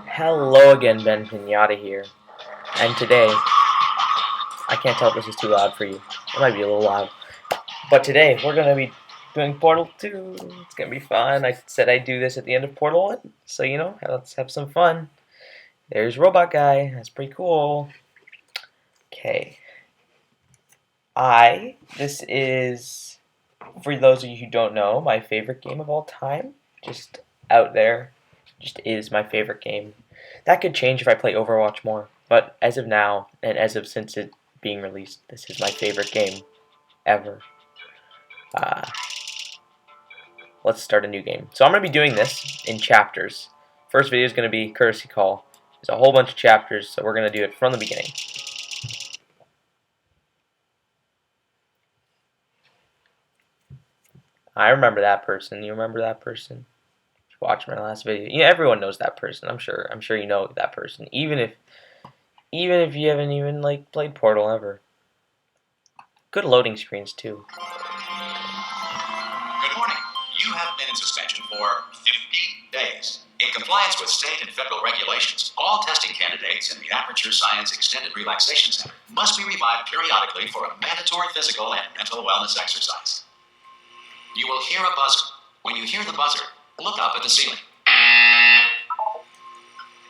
Hello again, BenPinata here, and today, I can't tell if this is too loud for you, it might be a little loud, but today we're going to be doing Portal 2, it's going to be fun. I said I'd do this at the end of Portal 1, so let's have some fun. There's Robot Guy, that's pretty cool. Okay, this is, for those of you who don't know, my favorite game of all time, just out there, just is my favorite game. That could change if I play Overwatch more, but as of now, and as of since it being released, this is my favorite game ever. Let's start a new game. So I'm going to be doing this in chapters. First video is going to be Courtesy Call. There's a whole bunch of chapters, so we're going to do it from the beginning. I remember that person. You remember that person? Watch my last video. Yeah, everyone knows that person. I'm sure you know that person, even if you haven't even played Portal ever. Good loading screens too. Good morning. You have been in suspension for 50 days. In compliance with state and federal regulations, all testing candidates in the Aperture Science Extended Relaxation Center must be revived periodically for a mandatory physical and mental wellness exercise. You will hear a buzzer. When you hear the buzzer, look up at the ceiling.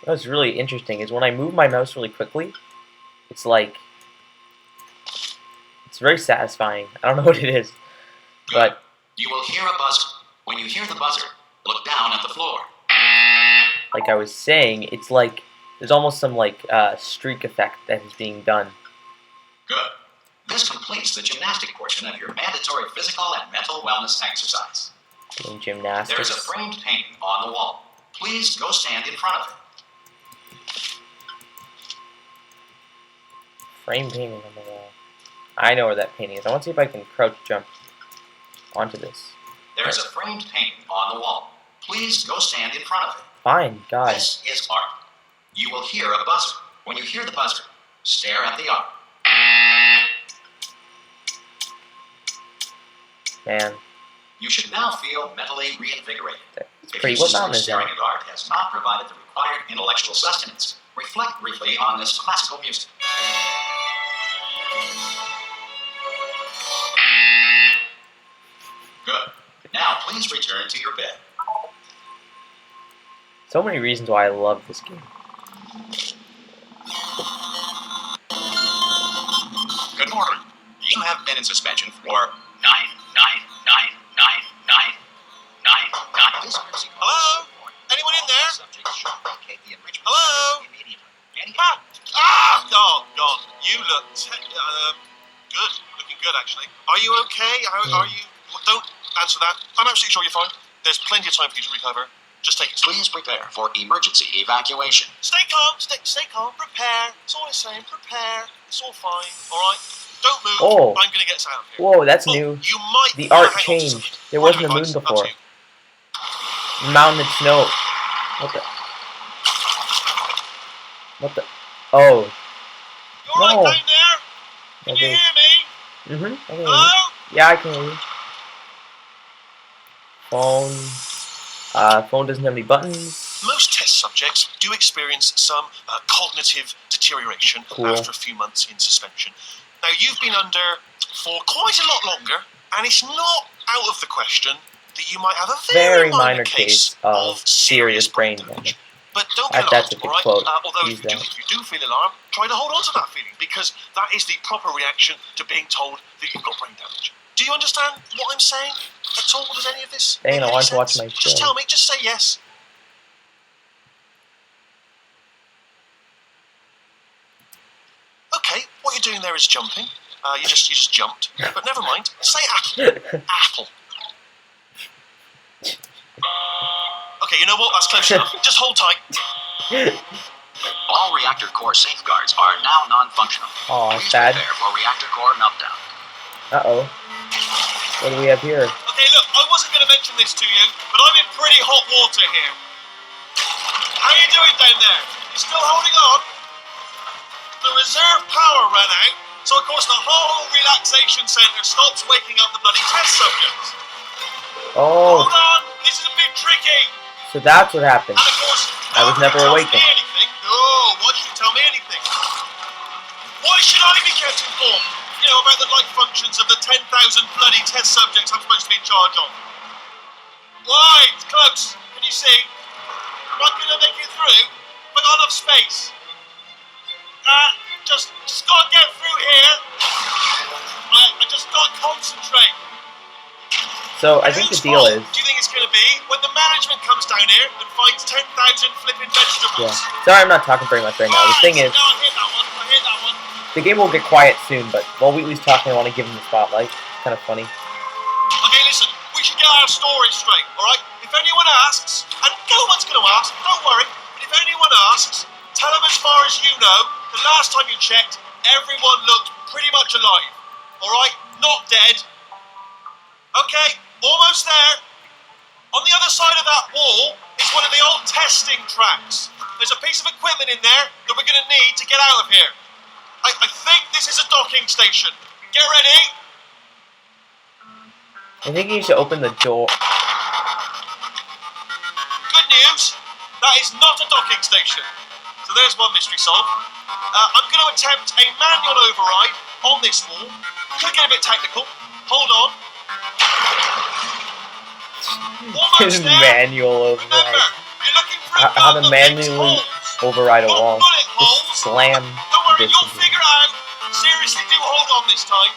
What's really interesting is when I move my mouse really quickly, it's very satisfying. I don't know what it is, but you will hear a buzzer. When you hear the buzzer, look down at the floor. Like I was saying, it's like there's almost some streak effect that is being done. Good. This completes the gymnastic portion of your mandatory physical and mental wellness exercise. Doing gymnastics. There's a framed painting on the wall. Please go stand in front of it. Frame painting on the wall. I know where that painting is. I want to see if I can crouch jump onto this. There's a framed painting on the wall. Please go stand in front of it. Fine, God. This is art. You will hear a buzzer. When you hear the buzzer, stare at the art. Man. You should now feel mentally reinvigorated. It's pretty. What mountain is staring that? at art has not provided the required intellectual sustenance. Reflect briefly on this classical music. Good. Now please return to your bed. So many reasons why I love this game. Good morning. You have been in suspension for 9. Hello? Anyone in there? Hello? Oh, God. You look good. Looking good, actually. Are you okay? Are you... Don't answer that. I'm absolutely sure you're fine. There's plenty of time for you to recover. Just take it. Please prepare for emergency evacuation. Stay calm. Stay calm. Prepare. That's all I'm saying. Prepare. It's all fine. All right? Don't move. Oh. I'm going to get us out of here. Whoa, that's new. You might the art changed. There wasn't a moon before. Mountain and snow. What the? Oh. You all right down there? Can you hear me? Mm-hmm. I can hear Hello? you. Yeah, I can hear you. Phone. Phone doesn't have any buttons. Most test subjects do experience some cognitive deterioration after a few months in suspension. Now, you've been under for quite a lot longer, and it's not out of the question that you might have a very minor case of serious brain damage. But don't get That's a alarmed, good all right? quote. Although if you do feel alarmed, try to hold on to that feeling, because that is the proper reaction to being told that you've got brain damage. Do you understand what I'm saying at all? Does any of this make I any want sense? to watch my show. Just tell me, just say yes. Okay, what you're doing there is jumping. You just jumped. But never mind. Say apple. Apple. Okay, you know what? That's close enough. Just hold tight. All reactor core safeguards are now non-functional. Oh, Please sad. prepare for reactor core meltdown. Uh-oh. What do we have here? Okay, look, I wasn't going to mention this to you, but I'm in pretty hot water here. How are you doing down there? You still holding on? The reserve power ran out, so of course the whole relaxation centre stops waking up the bloody test subjects. Oh. Hold on, this is a bit tricky. So that's what happened. And of course, I was never awakened. Anything? No, why should you tell me anything? Why should I be kept informed? You know, about the life functions of the 10,000 bloody test subjects I'm supposed to be in charge of. Why? It's close. Can you see? Am I going to make it through? Have I got enough space? Just gotta get through here. I just gotta concentrate. So I think the deal is. Do you think it's gonna be when the management comes down here and finds 10,000 flipping vegetables? Yeah. Sorry, I'm not talking very much right now. The thing is, no, I hit that one. the game will get quiet soon, but while Wheatley's talking, I want to give him the spotlight. It's kind of funny. Okay, listen. We should get our story straight, all right? If anyone asks, and no one's gonna ask, don't worry. But if anyone asks, tell them as far as you know, the last time you checked, everyone looked pretty much alive. Alright? Not dead. Okay, almost there. On the other side of that wall is one of the old testing tracks. There's a piece of equipment in there that we're going to need to get out of here. I think this is a docking station. Get ready. I think you should open the door. Good news. That is not a docking station. So there's one mystery solved. I'm going to attempt a manual override on this wall. Could get a bit technical. Hold on. His manual override. Remember, you're looking for How to manually override a wall. Just slam Don't worry, this. you'll figure it out. Seriously, do hold on this time.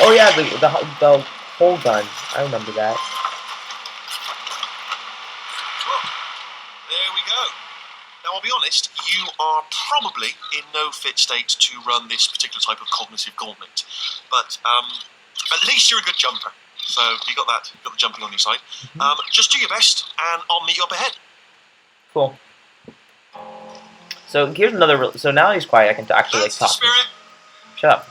Oh yeah, the hole gun. I remember that. There we go. Now, I'll be honest, you are probably in no fit state to run this particular type of cognitive gauntlet. But at least you're a good jumper. So you got that. You got the jumping on your side. Just do your best, and I'll meet you up ahead. Cool. So here's another. So now he's quiet. I can actually That's talk. the spirit. Shut up.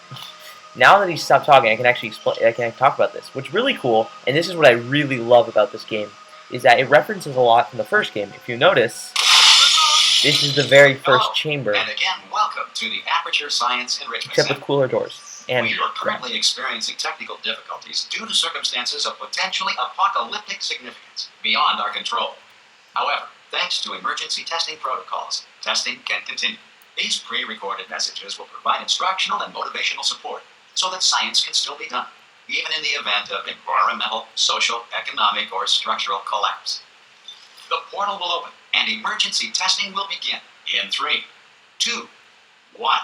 Now that he's stopped talking, I can actually explain. I can talk about this. What's really cool, and this is what I really love about this game, is that it references a lot from the first game. If you notice, this is the very first chamber. And again, welcome to the Aperture Science Enrichment Except Center. with cooler doors. And We are currently experiencing technical difficulties due to circumstances of potentially apocalyptic significance beyond our control. However, thanks to emergency testing protocols, testing can continue. These pre-recorded messages will provide instructional and motivational support so that science can still be done, even in the event of environmental, social, economic, or structural collapse. The portal will open and emergency testing will begin in 3, 2, 1.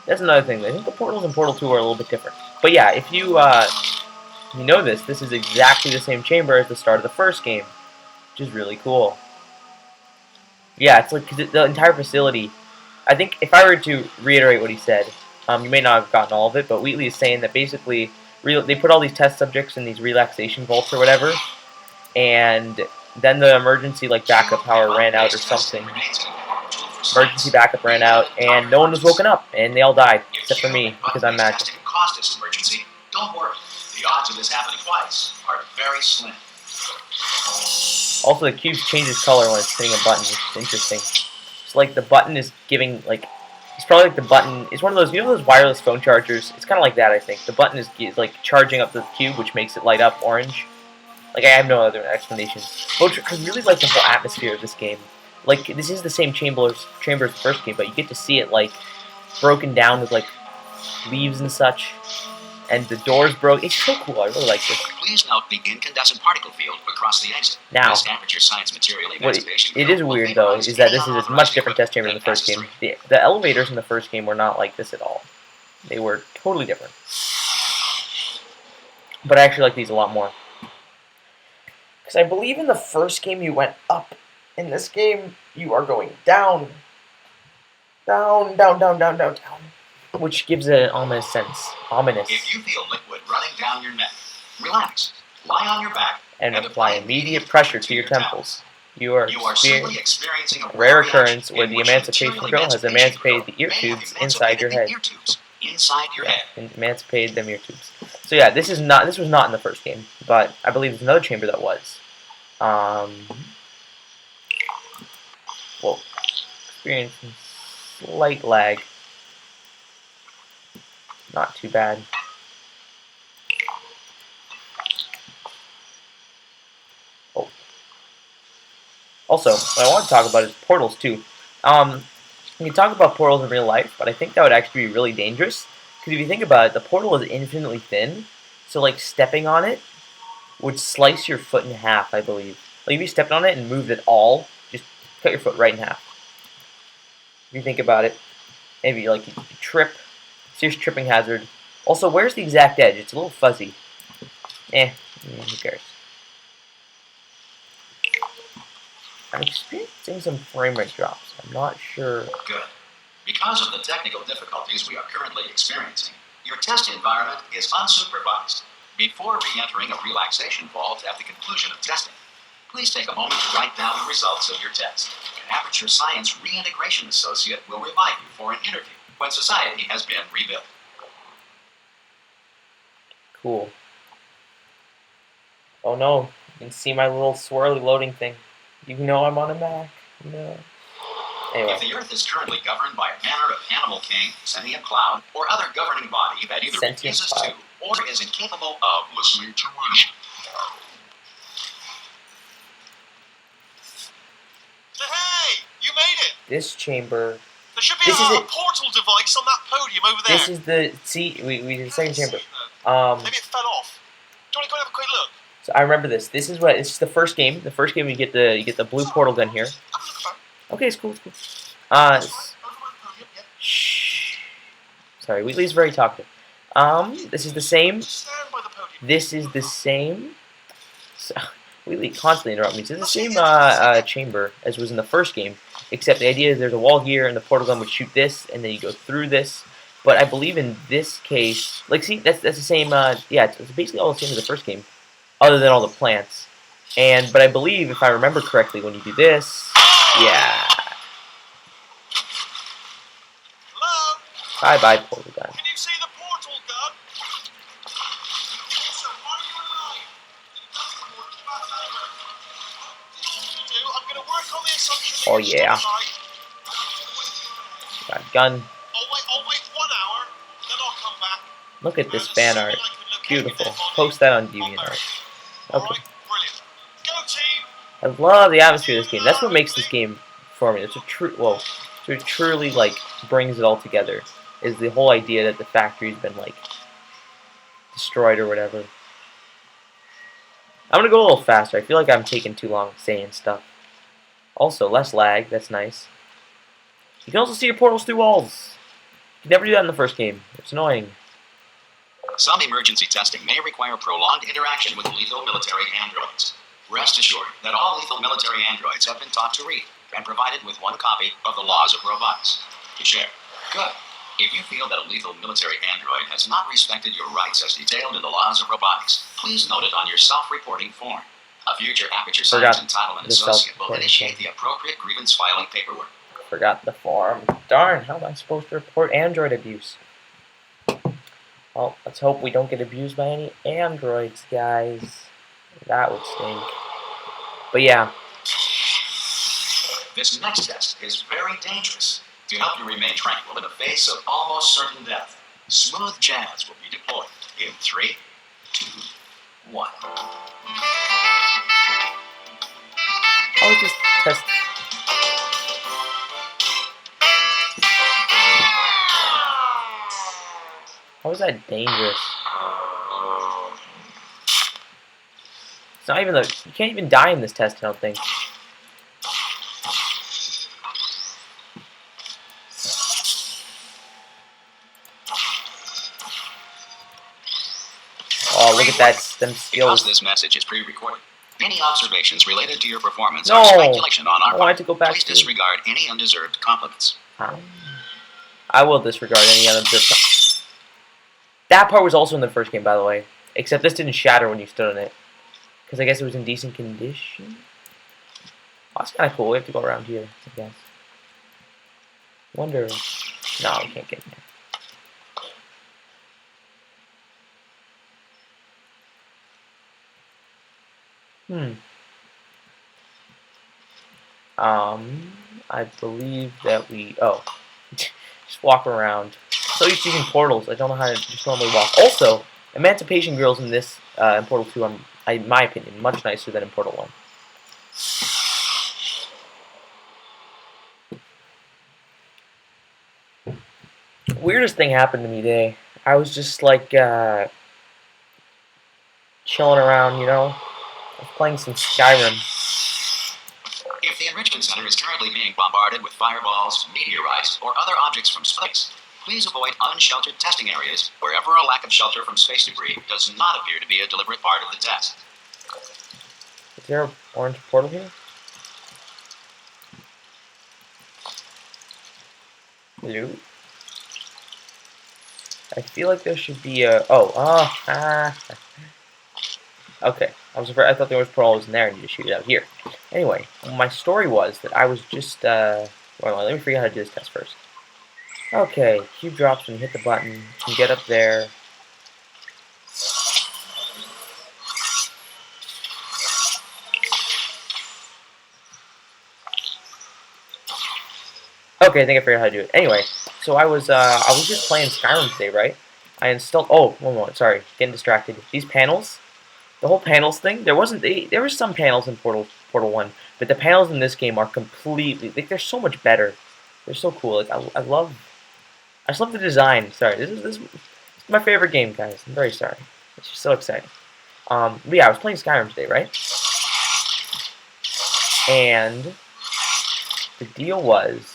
that's another thing. I think the portals in Portal 2 are a little bit different. But yeah, if you know this is exactly the same chamber as the start of the first game, which is really cool. Yeah, it's like 'cause the entire facility. I think if I were to reiterate what he said, you may not have gotten all of it, but Wheatley is saying that basically they put all these test subjects in these relaxation vaults or whatever, and then the emergency backup power ran out or something. Emergency backup ran out, and no one was woken up, and they all died except for me because I'm magic. Testing caused this emergency. Don't worry. The odds of this happening twice are very slim. Also, the cube changes color when it's hitting a button, which is interesting. It's like the button is giving, it's probably like the button, it's one of those, you know those wireless phone chargers? It's kind of like that, I think. The button is charging up the cube, which makes it light up orange. I have no other explanation. But I really like the whole atmosphere of this game. This is the same chamber as the first game, but you get to see it, broken down with, leaves and such. And the doors broke. It's so cool. I really like this. Please note the incandescent particle field across the exit. Now, This Aperture Science Material what Emancipation it is Field will weird, though, vaporize is that any this is a much unauthorized different test chamber than the first equipment game. The elevators in the first game were not like this at all. They were totally different. But I actually like these a lot more. Because I believe in the first game you went up. In this game, you are going down. Down, down, down, down, down, down. Which gives it an ominous sense. Ominous. If you feel liquid running down your neck, relax. Lie on your back And apply immediate pressure to your temples. You are simply experiencing a rare reaction occurrence where in the which emancipation material drill has emancipated the ear may have tubes inside your head. emancipated the ear tubes inside your head. And emancipated them ear tubes. So yeah, this was not in the first game, but I believe there's another chamber that was. Whoa. Experiencing slight lag. Not too bad. Oh. Also, what I want to talk about is portals too. We can talk about portals in real life, but I think that would actually be really dangerous. Because if you think about it, the portal is infinitely thin, so like stepping on it would slice your foot in half, I believe. Like if you stepped on it and moved at all, just cut your foot right in half. If you think about it, maybe like you trip, serious tripping hazard. Also, where's the exact edge? It's a little fuzzy. Who cares? I'm experiencing some frame rate drops. I'm not sure. Good. Because of the technical difficulties we are currently experiencing, your test environment is unsupervised. Before re-entering a relaxation vault at the conclusion of testing, please take a moment to write down the results of your test. An Aperture Science Reintegration Associate will revive you for an interview when society has been rebuilt. Cool. Oh no, you can see my little swirly loading thing. You know I'm on a Mac. No. Anyway. If the Earth is currently governed by a manner of animal king, sentient cloud, or other governing body that either refuses to or is incapable of listening to reason. Hey, you made it! This chamber. There should be a portal device on that podium over there. This is the we did the second chamber. Maybe it fell off. Do you want to go and have a quick look? So I remember this. This is the first game. The first game you get the blue portal gun here. Okay, it's cool. It's cool. Shh. Sorry, Wheatley's very talkative. This is the same. This is the same. So, Wheatley constantly interrupts me. This is the same chamber as was in the first game, except the idea is there's a wall here, and the portal gun would shoot this, and then you go through this. But I believe in this case, like, see, that's the same. Yeah, it's basically all the same as the first game, other than all the plants. But I believe, if I remember correctly, when you do this, yeah. Hello? Bye, portal gun. Can you see the portal gun? Sir, are you alive? I'm going to work on the assumption that Oh, you're yeah. still alive. Got a gun. I'll wait 1 hour, then I'll come back. Look at this fan art. Beautiful. Post that on DeviantArt. Okay. Alright, brilliant. Go team! I love the atmosphere of this game. That's what makes this game for me. It's a true, well, so it truly like brings it all together. Is the whole idea that the factory's been like destroyed or whatever. I'm gonna go a little faster. I feel like I'm taking too long saying stuff. Also, less lag. That's nice. You can also see your portals through walls. You never do that in the first game. It's annoying. Some emergency testing may require prolonged interaction with lethal military androids. Rest assured that all lethal military androids have been taught to read and provided with 1 copy of the Laws of Robotics to share. Good. If you feel that a lethal military android has not respected your rights as detailed in the Laws of Robotics, please note it on your self-reporting form. A future Aperture Science Entitlement Associate will initiate the appropriate grievance filing paperwork. Forgot the form. Darn, how am I supposed to report android abuse? Well, let's hope we don't get abused by any androids, guys. That would stink. But yeah. This next test is very dangerous. To help you remain tranquil in the face of almost certain death, smooth jazz will be deployed in 3, 2, 1. How is this test? How is that dangerous? It's not even you can't even die in this test, I don't think. Oh, look at that, them skills. Because this message is pre-recorded, any observations related to your performance are speculation on our part. Please disregard any undeserved compliments. I will disregard any undeserved compliments. That part was also in the first game, by the way. Except this didn't shatter when you stood on it. Because I guess it was in decent condition. Oh, that's kind of cool. We have to go around here, I guess. Wonder... No, we can't get in there. I believe that we... Oh. Just walk around. So used to using portals. I don't know how to just normally walk. Also, Emancipation Grills in this, in Portal 2, in my opinion, much nicer than in Portal 1. weirdest thing happened to me today. I was just like chilling around, you know, I was playing some Skyrim. If the Enrichment Center is currently being bombarded with fireballs, meteorites, or other objects from space, please avoid unsheltered testing areas wherever a lack of shelter from space debris does not appear to be a deliberate part of the test. Is there an orange portal here? Hello? I feel like there should be a... Okay, I thought the orange portal was in there and you just shoot it out here. Anyway, my story was that I was just, let me figure out how to do this test first. Okay, cube drops when you hit the button. You can get up there. Okay, I think I figured out how to do it. Anyway, so I was just playing Skyrim today, right? I installed. Oh, one moment. Sorry, getting distracted. These panels, the whole panels thing. There wasn't. There were some panels in Portal 1, but the panels in this game are completely. Like, they're so much better. They're so cool. Like I just love the design. Sorry, this is my favorite game, guys. I'm very sorry. It's just so exciting. But yeah, I was playing Skyrim today, right? And the deal was.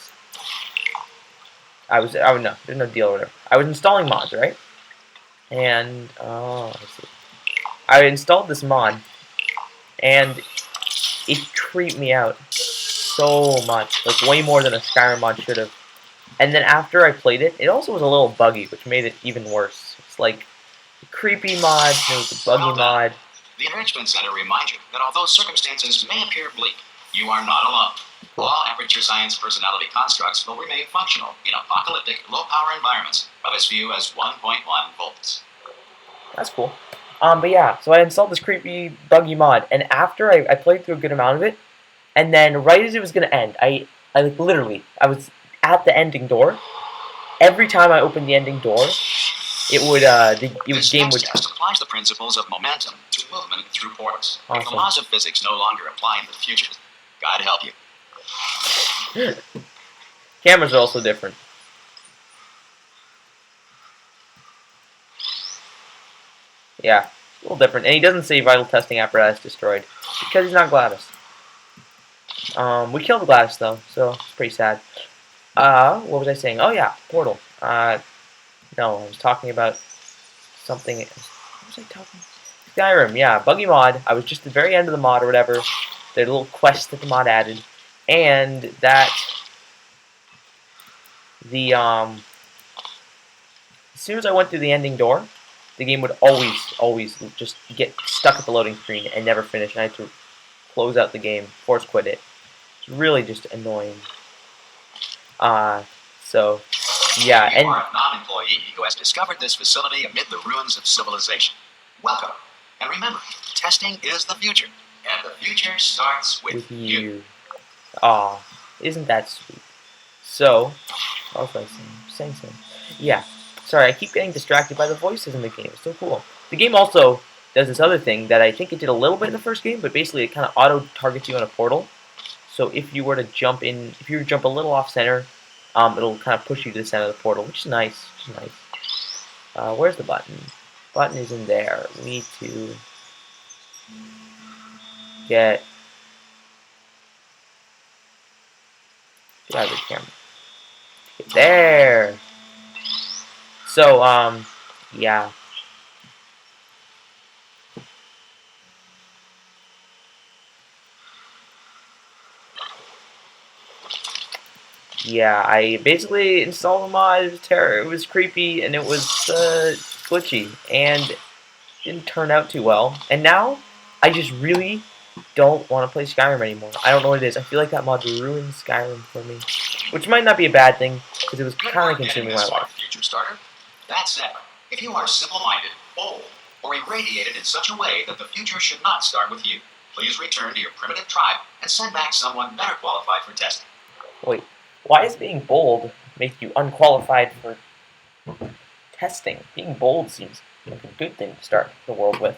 No, there's no deal or whatever. I was installing mods, right? And, let's see. I installed this mod, and it creeped me out so much. Like, way more than a Skyrim mod should have. And then after I played it, it also was a little buggy, which made it even worse. It's like a creepy mod, it was a buggy mod. The Enrichment Center reminds you that although circumstances may appear bleak, you are not alone. All Aperture Science personality constructs will remain functional in apocalyptic, low-power environments of as few as 1.1 volts. That's cool. But yeah, so I installed this creepy, buggy mod, and after I played through a good amount of it, and then right as it was going to end, I like literally, I was at the ending door. Every time I opened the ending door, This next test applies the principles of momentum to movement through portals. Awesome. If the laws of physics no longer apply in the future, God help you. Cameras are also different. Yeah, a little different. And he doesn't say vital testing apparatus destroyed because he's not GLaDOS. We killed GLaDOS though, so it's pretty sad. What was I saying? Oh yeah, Portal. No, I was talking about something. What was I talking? Skyrim. Yeah, buggy mod. I was just at the very end of the mod or whatever. The little quest that the mod added, and that as soon as I went through the ending door, the game would always just get stuck at the loading screen and never finish, and I had to close out the game, force quit it. It's really just annoying. So, yeah. You are a non-employee who has discovered this facility amid the ruins of civilization. Welcome. And remember, testing is the future. And the future starts with you. Aw, isn't that sweet? So, what was I saying? Yeah. Sorry, I keep getting distracted by the voices in the game. It's so cool. The game also does this other thing that I think it did a little bit in the first game, but basically it kind of auto-targets you on a portal. So if you were to jump in, if you jump a little off-center, it'll kind of push you to the center of the portal, which is nice. Where's the button? Button is in there. We need to get out of the camera. Get there. So, yeah. Yeah, I basically installed a mod. It was creepy and it was glitchy and didn't turn out too well. And now I just really don't want to play Skyrim anymore. I don't know what it is. I feel like that mod ruined Skyrim for me, which might not be a bad thing because it was kind of consuming my life. Future starter. That said, if you are simple-minded, bold, or irradiated in such a way that the future should not start with you, please return to your primitive tribe and send back someone better qualified for testing. Wait, why does being bold make you unqualified for testing? Being bold seems like a good thing to start the world with.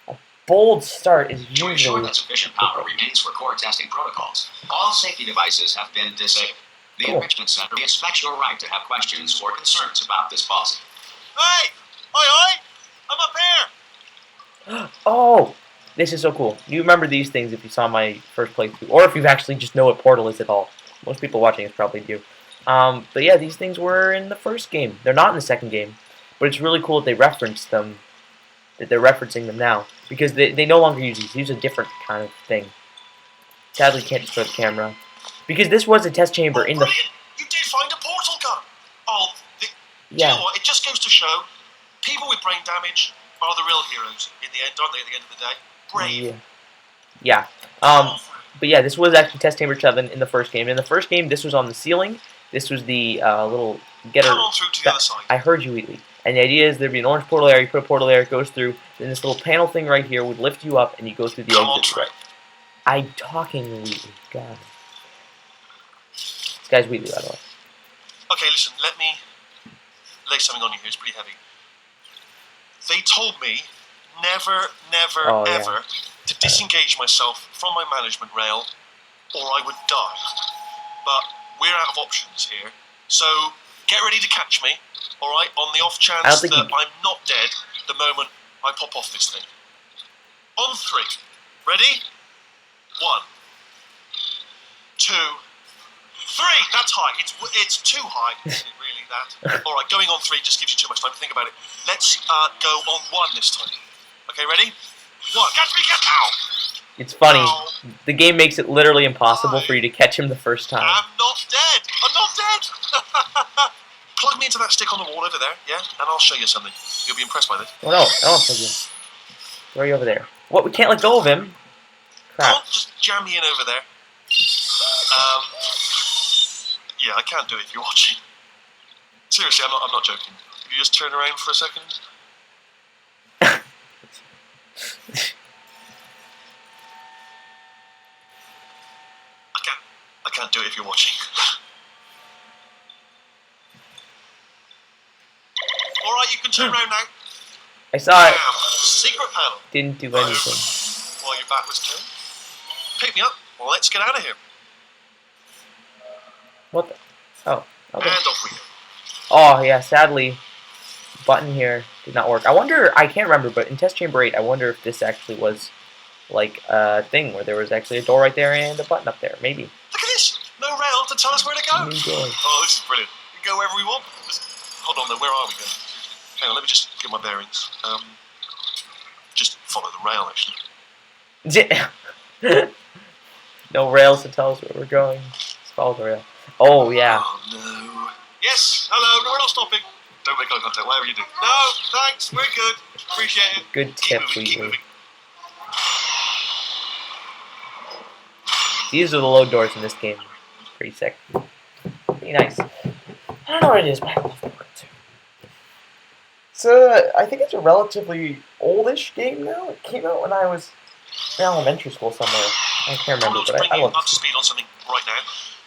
A bold start is To ensure usually... that sufficient power remains for core testing protocols, all safety devices have been disabled. The Cool. Enrichment Center respects your right to have questions or concerns about this policy. Hey! Oi! I'm up here! Oh, this is so cool. You remember these things if you saw my first playthrough, or if you actually just know what Portal is at all. Most people watching this probably do. But yeah, these things were in the first game. They're not in the second game, but it's really cool that they referenced them, that they're referencing them now, because they no longer use these. They use a different kind of thing. Sadly, can't destroy the camera. Because this was a test chamber in the... Brilliant! You did find a portal gun! Oh, do you know Yeah, what? It just goes to show people with brain damage are the real heroes in the end, aren't they, at the end of the day? Brave. yeah. But yeah, this was actually test chamber 7 in the first game. In the first game, this was on the ceiling. This was the little getter... Come on through to the other side. I heard you, Wheatley. And the idea is there'd be an orange portal there, you put a portal there, it goes through, then this little panel thing right here would lift you up, and you go through the Come on exit. through. I'm talking to Wheatley. God. This guy's Wheatley, by the way. Okay, listen, let me lay something on you here. It's pretty heavy. They told me never, Oh, yeah. ever to disengage myself from my management rail or I would die. But we're out of options here. So get ready to catch me, alright, on the off I don't chance think that I'm not dead the moment I pop off this thing. On 3. Ready? 1, 2, 3. That's high. It's too high. Isn't it really that? All right, going on 3 just gives you too much time to think about it. Let's go on 1 this time. Okay, ready? 1. Catch me! Catch out! It's funny. Ow. The game makes it literally impossible for you to catch him the first time. I'm not dead. I'm not dead. Plug me into that stick on the wall over there, yeah, and I'll show you something. You'll be impressed by this. Oh no, I don't plug you. Where are you over there? What? We can't let go of him. Come Crap. on, just jam me in over there. Yeah, I can't do it if you're watching. Seriously, I'm not joking. If you just turn around for a second. I can't do it if you're watching. Alright, you can turn around now. I saw it. Bam, secret panel. Didn't do anything. While your back was turned. Pick me up. Well, let's get out of here. What the? Oh. Okay. And off we go. Oh, yeah, sadly, button here did not work. I wonder, I can't remember, but in Test Chamber 8, I wonder if this actually was, like, a thing where there was actually a door right there and a button up there. Maybe. Look at this. No rail to tell us where to go. New door. Oh, this is brilliant. We can go wherever we want. Hold on, though. Where are we going? Hang on, let me just get my bearings. Just follow the rail, actually. No rails to tell us where we're going. Just follow the rail. Oh, yeah. Oh, no. Yes, hello. No, we're not stopping. Don't make eye contact, whatever you do. No, thanks. We're good. Appreciate it. Good Keep tip, moving, keep Wheatley. moving. These are the load doors in this game. Pretty sick. Pretty nice. I don't know what it is, but I love the word too. So, I think it's a relatively oldish game now. It came out when I was in elementary school somewhere. I can't remember, Let's but bring I you love up to it. speed on something right now.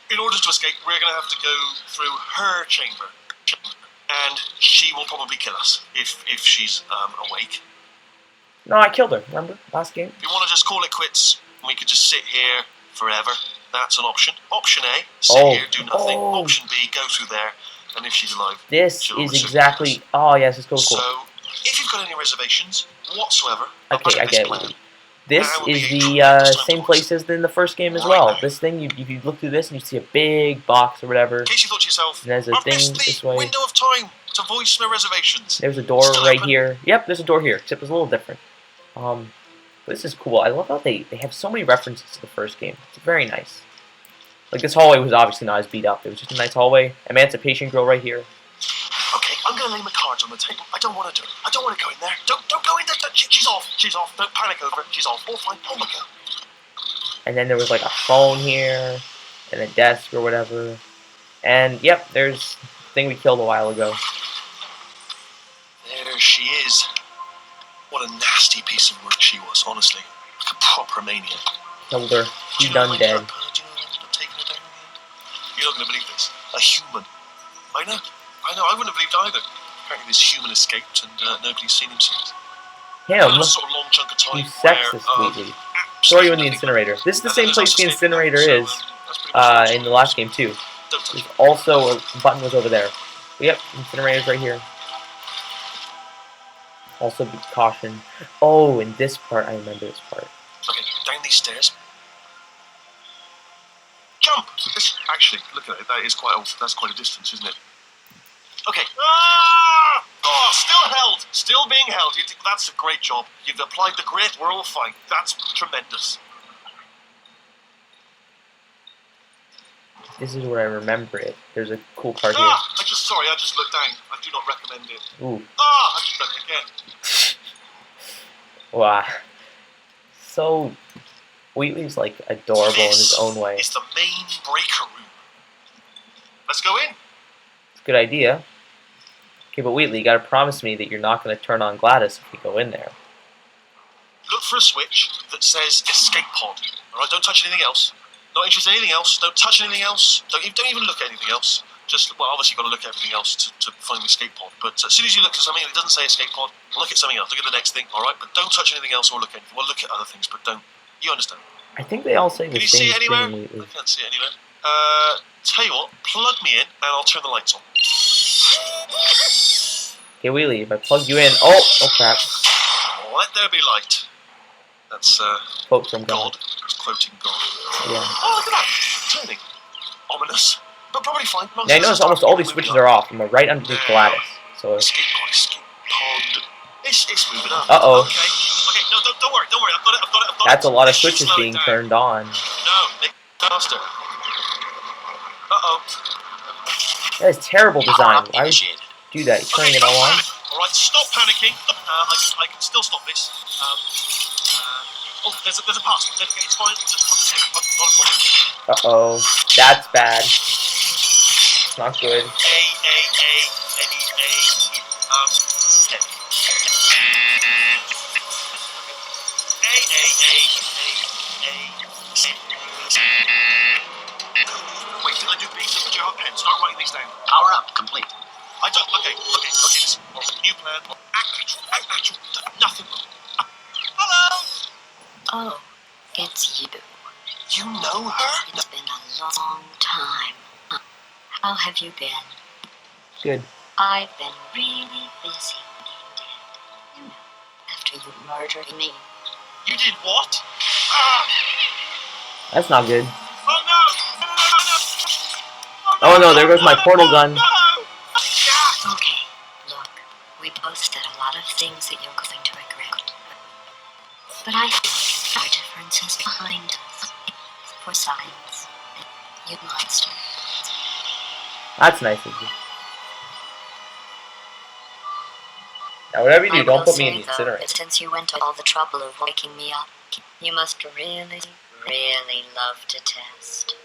In order to escape, we're going to have to go through her chamber. And she will probably kill us if she's awake. No, I killed her, remember? Last game? If you want to just call it quits, we could just sit here forever. That's an option. Option A, sit Oh. here, do nothing. Oh. Option B, go through there, and if she's alive, This she'll is reciprocate exactly... us. Oh, yes, it's cool. So, if you've got any reservations whatsoever Okay, about I this get plan, it. This Now would is be a the tremendous time same to place as in the first game as Right well. now. This thing, if you look through this and you see a big box or whatever, in case you thought to yourself, and there's a I've thing missed this the way. window of time to voice my reservations. There's a door Still right open? here. Yep, there's a door here, except it's a little different. This is cool. I love how they have so many references to the first game. It's very nice. Like, this hallway was obviously not as beat up. It was just a nice hallway. Emancipation Grill right here. Okay, I'm going to lay my cards on the table. I don't want to do it. I don't want to go in there. Don't go in there. She's off. She's off. Don't panic over it. She's off. All fine. Oh my god. And then there was like a phone here, and a desk or whatever. And, yep, there's the thing we killed a while ago. There she is. What a nasty piece of work she was, honestly. Like a proper maniac. Killed her. Do She's you know done when dead. You're, do you know when you end up taking her down in the end? You're not going to believe this. A human. I know. I wouldn't have believed either. Apparently this human escaped and nobody's seen him since. Him? There was a sort of long chunk of You time sexist, where, Wheatley. absolutely Throw you in the nothing incinerator. This is the And same then place the there's us escaping incinerator out, is so, that's pretty much in the last game too. Don't touch There's it. also a button was over there. Yep, incinerator's right here. Also be caution. Oh, in this part, I remember this part. Okay, down these stairs. Jump! Actually, look at it. That is that's quite a distance, isn't it? Okay. Ah! Oh, still held. Still being held. That's a great job. You've applied the grit. We're all fine. That's tremendous. This is where I remember it. There's a cool part here. I just looked down. I do not recommend it. Ooh. I just done it again. Wow. So, Wheatley's like adorable in his own way. It's the main breaker room. Let's go in. It's a good idea. Okay, but Wheatley, you gotta promise me that you're not gonna turn on Gladys if we go in there. Look for a switch that says escape pod. Alright, don't touch anything else. Not interested in anything else. Don't touch anything else. Don't even look at anything else. Just, well, obviously you've got to look at everything else to find the escape pod. But as soon as you look at something and it doesn't say escape pod, look at something else. Look at the next thing, alright? But don't touch anything else or look at anything. Well, look at other things, but don't. You understand? I think they all say the Can you same see it anywhere? thing, Wheatley. I can't see it anywhere. Tell you what, plug me in and I'll turn the lights on. Okay, Wheatley, if I plug you in... Oh crap. Let there be light. That's, Quote from God. God. It's quoting God. Yeah. Oh, look at that! Turning. Ominous. But probably fine. Yeah, I noticed almost all these switches are off. I'm right underneath Gladys. So... Escape pod. It's moving up. Uh-oh. Okay, no, don't worry. I've got it. That's a lot of Let's just switches slow it being down. turned on. No, make it faster. Uh-oh. That is terrible design. Why would you Initiated. do that? You're turning it don't all on? panic. Alright, stop panicking. I can still stop this. There's a password. It's fine. Not a problem. Uh-oh. That's bad. It's not good. Wait, did I do these? Did you have a pen? Start writing these down. Power up complete. I don't. Okay. Listen. New plan. Act natural. Nothing. Hello. Oh, it's you. You know her? It's been a long time. How have you been? Good. I've been really busy being dead. You know, after you murdered me. You did what? Ah! That's not good. Oh no! Oh no, there goes my portal gun. No! Okay, look, we both said a lot of things that you're going to regret. But I think our differences behind us. For science, you monster. That's nice of you. Now whatever you do, don't put me in the Though, incinerator. that since you went to all the trouble of waking me up, you must really, really love to test.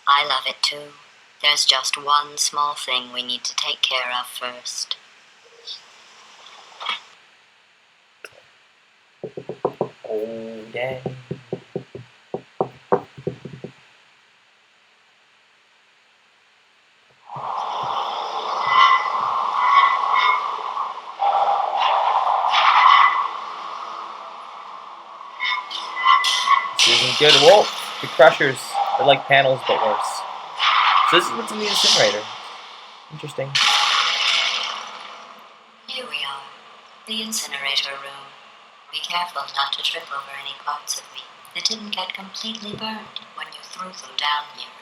I love it too. There's just one small thing we need to take care of first. Oh, dang. This isn't good. Whoa! The crushers. They're like panels, but worse. So this is what's in the incinerator. Interesting. Here we are, the incinerator room. Be careful not to trip over any parts of me that didn't get completely burned when you threw them down here.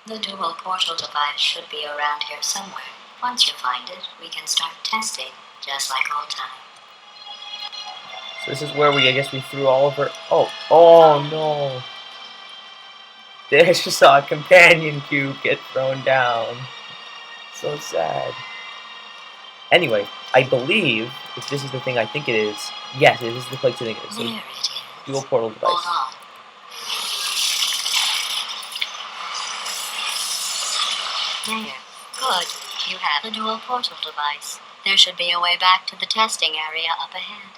The dual portal device should be around here somewhere. Once you find it, we can start testing, just like old time. So this is where I guess we threw all of our... Oh no. There's just a companion cube get thrown down. So sad. Anyway, I believe, if this is the thing I think it is, yes, this is the place I think it is. So, There it is. dual portal device. Hold on. There. Good. You have the dual portal device. There should be a way back to the testing area up ahead.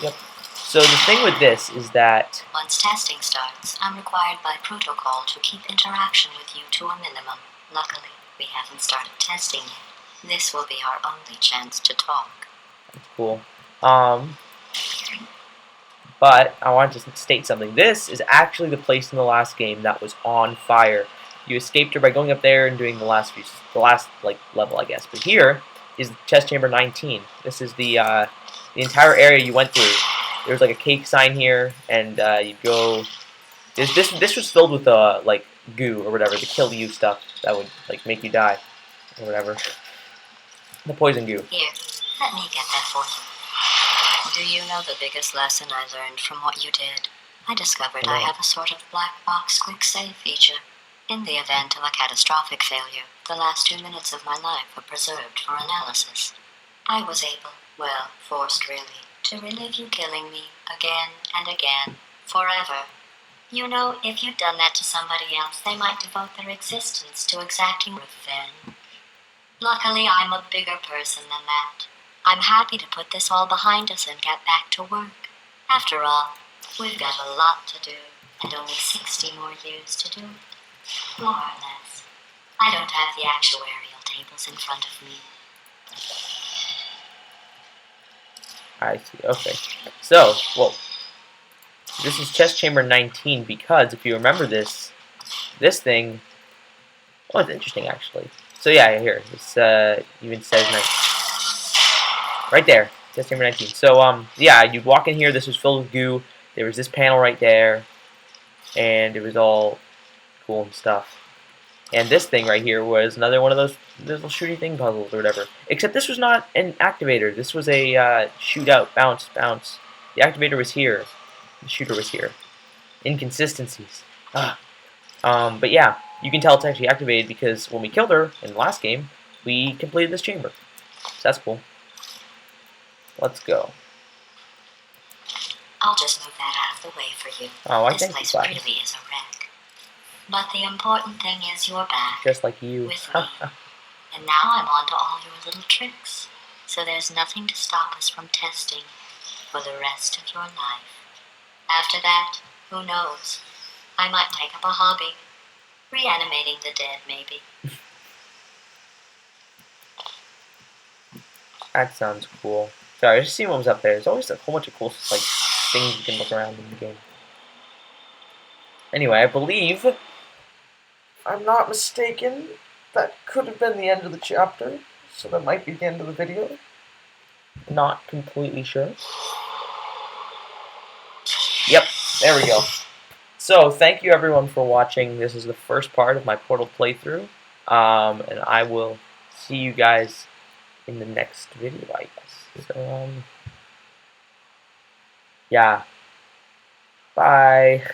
Yep. So the thing with this is that... Once testing starts, I'm required by protocol to keep interaction with you to a minimum. Luckily, we haven't started testing yet. This will be our only chance to talk. Cool. But I want to state something. This is actually the place in the last game that was on fire. You escaped her by going up there and doing the last like level, I guess. But here is chest chamber 19. This is the entire area you went through. There was like a cake sign here, and you go. This was filled with like goo or whatever, the kill you stuff that would like make you die or whatever. The poison goo. Here, let me get that for you. Do you know the biggest lesson I learned from what you did? I discovered I have a sort of black box quick save feature. In the event of a catastrophic failure, the last 2 minutes of my life were preserved for analysis. I was able, well, forced really, to relive you killing me again and again, forever. You know, if you'd done that to somebody else, they might devote their existence to exacting revenge. Luckily, I'm a bigger person than that. I'm happy to put this all behind us and get back to work. After all, we've got a lot to do, and only 60 more years to do it. More or less. I don't have the actuarial tables in front of me. I see. Okay. So, well, this is chest chamber 19 because if you remember this thing. Oh, it's interesting actually. So yeah, here this even says right there, chest chamber 19. So yeah, you'd walk in here. This was filled with goo. There was this panel right there, and it was all cool and stuff. And this thing right here was another one of those little shooty thing puzzles or whatever. Except this was not an activator. This was a shootout, bounce, bounce. The activator was here. The shooter was here. Inconsistencies. But yeah, you can tell it's actually activated because when we killed her in the last game, we completed this chamber. So that's cool. Let's go. I'll just move that out of the way for you. Oh, I this think place it's really is a wreck. But the important thing is you're back. Just like you. With me. And now I'm on to all your little tricks. So there's nothing to stop us from testing for the rest of your life. After that, who knows? I might take up a hobby. Reanimating the dead, maybe. That sounds cool. Sorry, I just seen what was up there. There's always a whole bunch of cool like things you can look around in the game. Anyway, I believe, if I'm not mistaken, that could have been the end of the chapter. So that might be the end of the video. Not completely sure. Yep, there we go. So, thank you everyone for watching. This is the first part of my Portal playthrough. And I will see you guys in the next video, I guess. So, yeah. Bye.